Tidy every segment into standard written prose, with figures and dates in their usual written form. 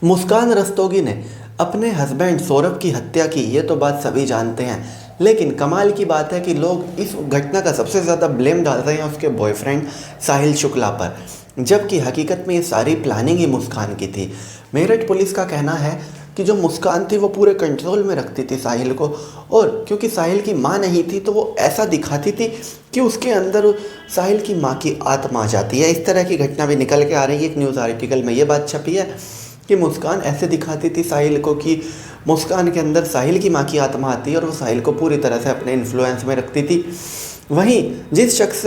मुस्कान रस्तोगी ने अपने हस्बैंड सौरभ की हत्या की, ये तो बात सभी जानते हैं। लेकिन कमाल की बात है कि लोग इस घटना का सबसे ज़्यादा ब्लेम डाल रहे हैं उसके बॉयफ्रेंड साहिल शुक्ला पर, जबकि हकीकत में ये सारी प्लानिंग ही मुस्कान की थी। मेरठ पुलिस का कहना है कि जो मुस्कान थी वो पूरे कंट्रोल में रखती थी साहिल को, और क्योंकि साहिल की माँ नहीं थी तो वो ऐसा दिखाती थी कि उसके अंदर साहिल की माँ की आत्मा आ जाती है। इस तरह की घटना भी निकल के आ रही है। एक न्यूज़ आर्टिकल में ये बात छपी है कि मुस्कान ऐसे दिखाती थी साहिल को कि मुस्कान के अंदर साहिल की माँ की आत्मा आती है और वो साहिल को पूरी तरह से अपने इन्फ्लुएंस में रखती थी। वहीं जिस शख्स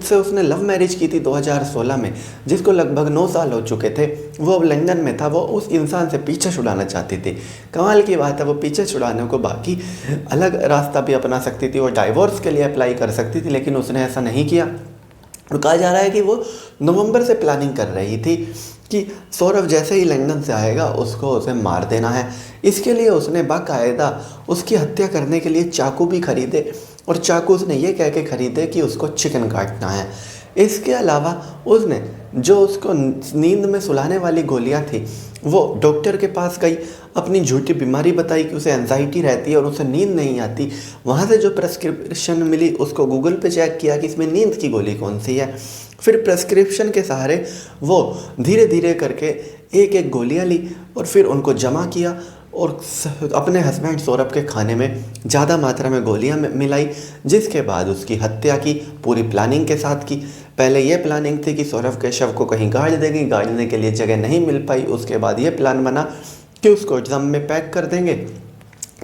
से उसने लव मैरिज की थी 2016 में, जिसको लगभग 9 साल हो चुके थे, वो अब लंदन में था, वो उस इंसान से पीछे छुड़ाना चाहती थी। कमाल की बात है, वो पीछे छुड़ाने को बाकी अलग रास्ता भी अपना सकती थी, वो डाइवोर्स के लिए अप्लाई कर सकती थी, लेकिन उसने ऐसा नहीं किया। और कहा जा रहा है कि वो नवंबर से प्लानिंग कर रही थी कि सौरभ जैसे ही लंदन से आएगा उसको उसे मार देना है। इसके लिए उसने बाकायदा उसकी हत्या करने के लिए चाकू भी खरीदे, और चाकू उसने ये कह के खरीदे कि उसको चिकन काटना है। इसके अलावा उसने जो उसको नींद में सुलाने वाली गोलियां थी वो डॉक्टर के पास गई, अपनी झूठी बीमारी बताई कि उसे एंजाइटी रहती है और उसे नींद नहीं आती। वहाँ से जो प्रेस्क्रिप्शन मिली उसको गूगल पे चेक किया कि इसमें नींद की गोली कौन सी है। फिर प्रेस्क्रिप्शन के सहारे वो धीरे धीरे करके एक एक गोलियाँ ली और फिर उनको जमा किया और अपने हस्बैंड सौरभ के खाने में ज़्यादा मात्रा में गोलियां मिलाई, जिसके बाद उसकी हत्या की पूरी प्लानिंग के साथ की। पहले ये प्लानिंग थी कि सौरभ के शव को कहीं गाड़ देंगे, गाड़ने के लिए जगह नहीं मिल पाई। उसके बाद ये प्लान बना कि उसको ड्रम में पैक कर देंगे,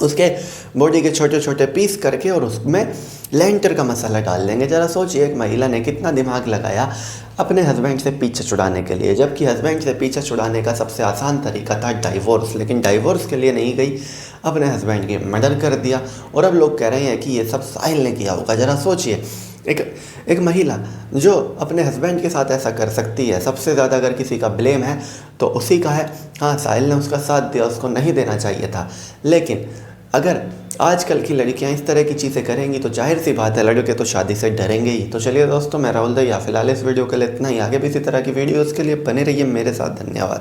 उसके बॉडी के छोटे छोटे पीस करके और उसमें लेंटर का मसाला डाल देंगे। ज़रा सोचिए, एक महिला ने कितना दिमाग लगाया अपने हस्बैंड से पीछे छुड़ाने के लिए, जबकि हस्बैंड से पीछे छुड़ाने का सबसे आसान तरीका था डाइवोर्स। लेकिन डाइवोर्स के लिए नहीं गई, अपने हस्बैंड की मर्डर कर दिया। और अब लोग कह रहे हैं कि ये सब साहिल ने किया होगा। ज़रा सोचिए, एक महिला जो अपने हस्बैंड के साथ ऐसा कर सकती है, सबसे ज़्यादा अगर किसी का ब्लेम है तो उसी का है। हाँ, साहिल ने उसका साथ दिया, उसको नहीं देना चाहिए था। लेकिन अगर आजकल की लड़कियां इस तरह की चीज़ें करेंगी तो जाहिर सी बात है लड़के तो शादी से डरेंगे ही। तो चलिए दोस्तों, मैं राहुल दहिया, फिलहाल इस वीडियो के लिए इतना ही। आगे भी इसी तरह की वीडियोज़ के लिए बने रहिए मेरे साथ। धन्यवाद।